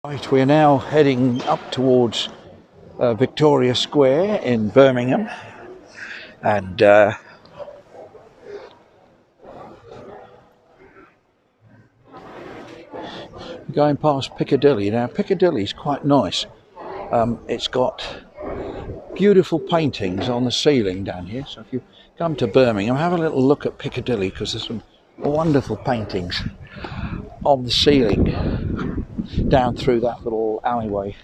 Right, we're now heading up towards Victoria Square in Birmingham, and going past Piccadilly. Now Piccadilly's quite nice. It's got beautiful paintings on the ceiling down here, so if you come to Birmingham, have a little look at Piccadilly, because there's some wonderful paintings on the ceiling down through that little alleyway.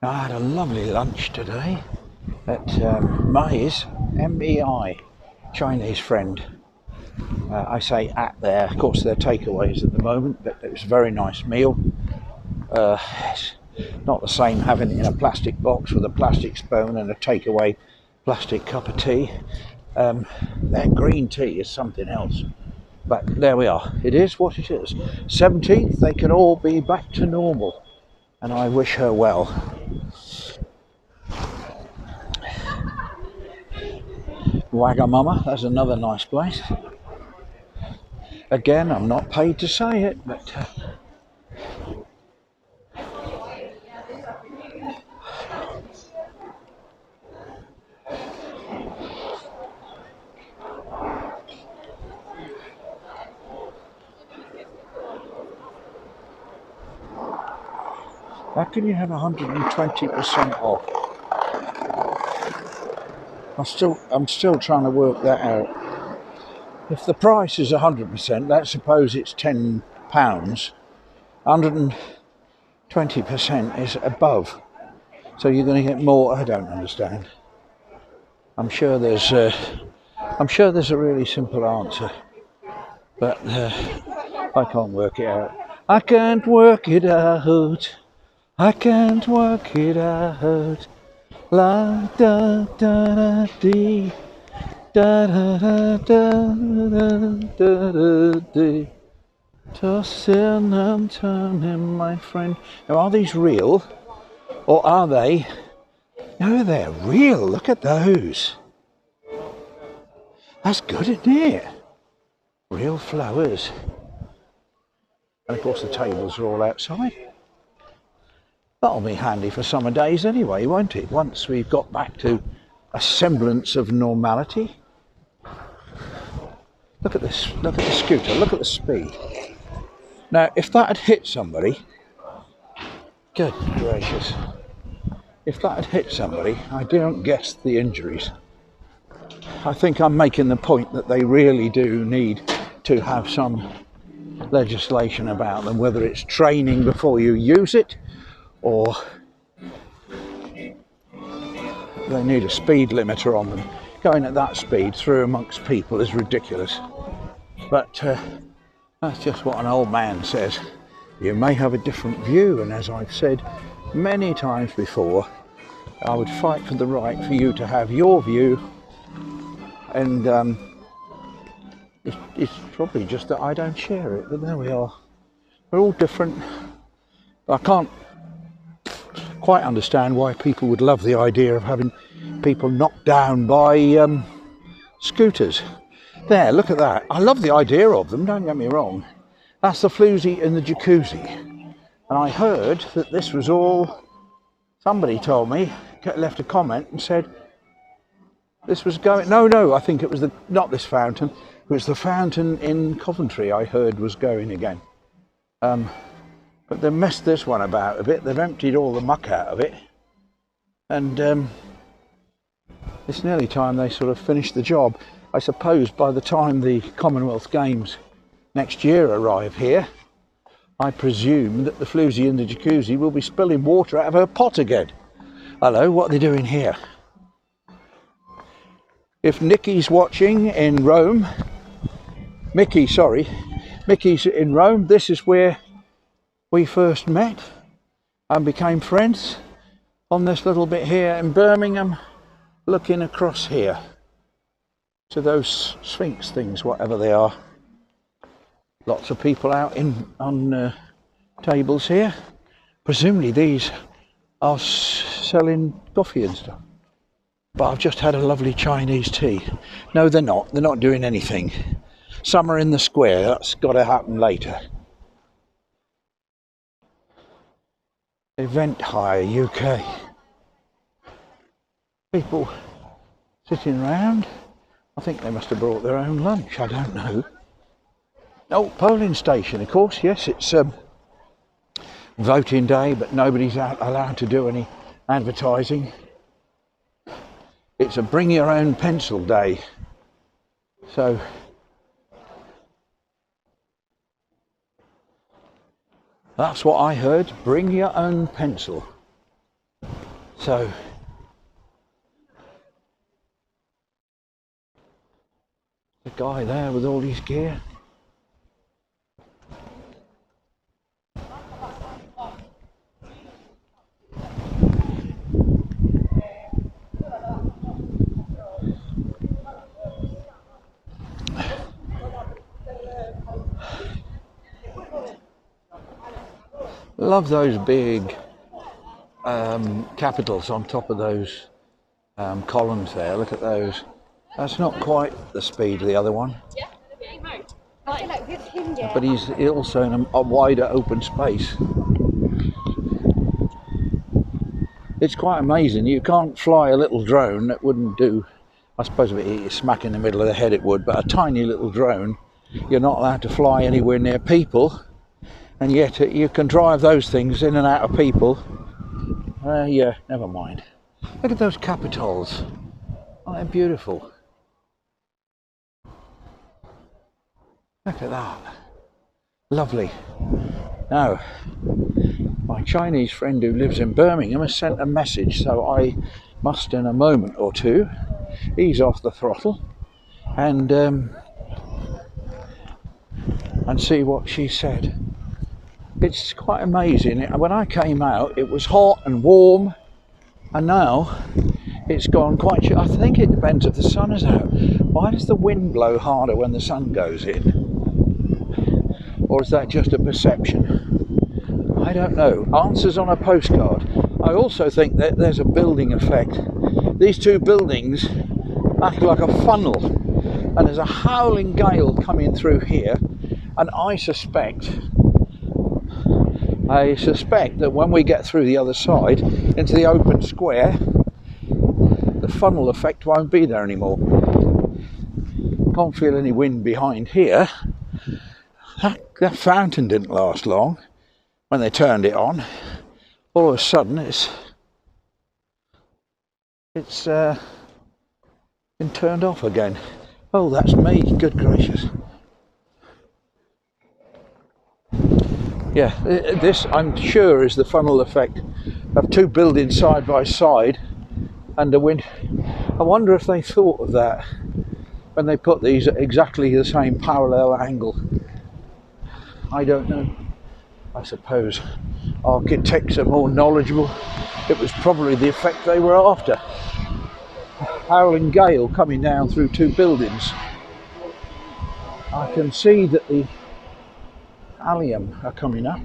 I had a lovely lunch today at May's, M-E-I, Chinese friend. I say at there, of course they're takeaways at the moment, but it was a very nice meal. It's not the same having it in a plastic box with a plastic spoon and a takeaway plastic cup of tea. Their green tea is something else. But there we are, it is what it is. 17th, they can all be back to normal, and I wish her well. Wagamama, that's another nice place. Again, I'm not paid to say it, but how can you have 120% off? I'm still trying to work that out. If the price is 100%, let's suppose it's £10. 120% is above, so you're going to get more. I don't understand. I'm sure there's a really simple answer, but I can't work it out. I can't work it out. I can't work it out. La da da da dee. Da da da da da da da da. Tossing and turning, my friend. Now, are these real, or are they? No, they're real. Look at those. That's good, isn't it? Real flowers. And of course, the tables are all outside. That'll be handy for summer days anyway, won't it? Once we've got back to a semblance of normality. Look at this, look at the scooter, look at the speed. Now, if that had hit somebody, good gracious, if that had hit somebody, I don't guess the injuries. I think I'm making the point that they really do need to have some legislation about them, whether it's training before you use it, or they need a speed limiter on them. Going at that speed through amongst people is ridiculous. But that's just what an old man says. You may have a different view, and as I've said many times before, I would fight for the right for you to have your view, and it's probably just that I don't share it, but there we are. We're all different. I can't quite understand why people would love the idea of having people knocked down by scooters. There, look at that. I love the idea of them, don't get me wrong. That's the floozy in the jacuzzi. And I heard that this was all, somebody told me, left a comment and said this was going, no, I think it was not this fountain, it was the fountain in Coventry I heard was going again. But they've messed this one about a bit. They've emptied all the muck out of it, and it's nearly time they sort of finish the job. I suppose by the time the Commonwealth Games next year arrive here, I presume that the floozy in the jacuzzi will be spilling water out of her pot again. Hello, what are they doing here? If Mickey's watching in Rome, Mickey's in Rome, this is where we first met and became friends, on this little bit here in Birmingham, looking across here to those Sphinx things, whatever they are. Lots of people out on tables here. Presumably these are selling coffee and stuff. But I've just had a lovely Chinese tea. No, they're not. They're not doing anything. Summer in the Square, that's got to happen later. Event hire UK. People sitting around. I think they must have brought their own lunch, I don't know. Oh, polling station, of course, yes, it's voting day, but nobody's allowed to do any advertising. It's a bring your own pencil day. So that's what I heard, bring your own pencil. So the guy there with all his gear. Love those big capitals on top of those columns there. Look at those. That's not quite the speed of the other one. But he's also in a wider open space. It's quite amazing. You can't fly a little drone that wouldn't do. I suppose if it hit you smack in the middle of the head it would, but a tiny little drone, you're not allowed to fly anywhere near people. And yet you can drive those things in and out of people. Yeah, never mind. Look at those capitals. Oh, they're beautiful. Look at that. Lovely. Now, my Chinese friend who lives in Birmingham has sent a message, so I must in a moment or two ease off the throttle and see what she said. It's quite amazing. When I came out it was hot and warm, and now it's gone quite I think it depends if the sun is out. Why does the wind blow harder when the sun goes in? Or is that just a perception? I don't know. Answers on a postcard. I also think that there's a building effect. These two buildings act like a funnel, and there's a howling gale coming through here, and I suspect that when we get through the other side into the open square, the funnel effect won't be there anymore. Can't feel any wind behind here. That fountain didn't last long when they turned it on. All of a sudden it's been turned off again. Oh, that's me, good gracious. Yeah, this I'm sure is the funnel effect of two buildings side by side and the wind. I wonder if they thought of that when they put these at exactly the same parallel angle. I don't know. I suppose architects are more knowledgeable. It was probably the effect they were after. A howling gale coming down through two buildings. I can see that the allium are coming up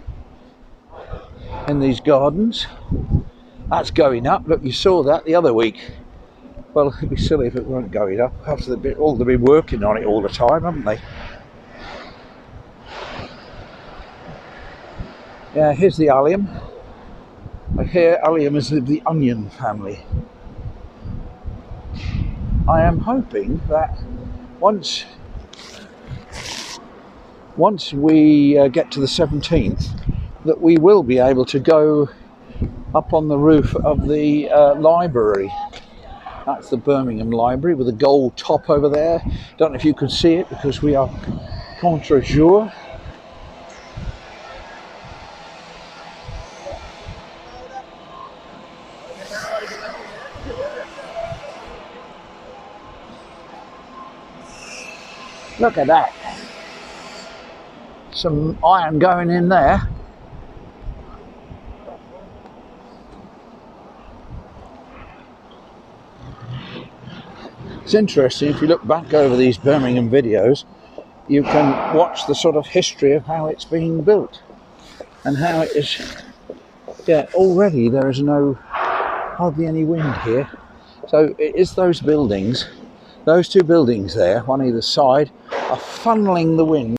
in these gardens. That's going up. Look, you saw that the other week. Well, it'd be silly if it weren't going up. After they've been working on it all the time, haven't they? Yeah, here's the allium. I hear allium is of the onion family. I am hoping that once we get to the 17th, that we will be able to go up on the roof of the library. That's the Birmingham Library with a gold top over there. Don't know if you can see it because we are contre-jour. Look at that. Some iron going in there. It's interesting, if you look back over these Birmingham videos, you can watch the sort of history of how it's being built and how it is. Yeah, already there is hardly any wind here. So it is those buildings, those two buildings there, one either side, are funneling the wind